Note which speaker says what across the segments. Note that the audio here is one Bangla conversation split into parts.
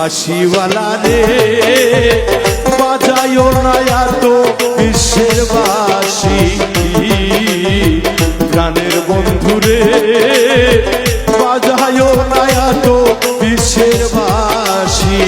Speaker 1: বাঁশিওয়ালা রে বাজায়ও না এত বিশ্বের বাঁশি, প্রাণের বন্ধু রে বাজায়ও না এত বিশ্বের বাঁশি।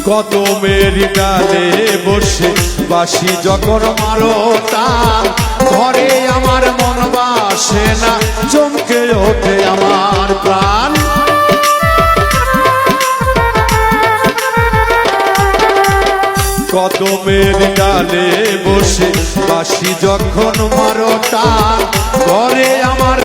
Speaker 1: কত মেরি ডালে বসে বাঁশি যখন মারো টান, ঘরে আমার মন বাসে না, চমকে ওঠে আমার প্রাণ। কত মেরি ডালে বসে বাঁশি যখন মারো টান, ঘরে আমার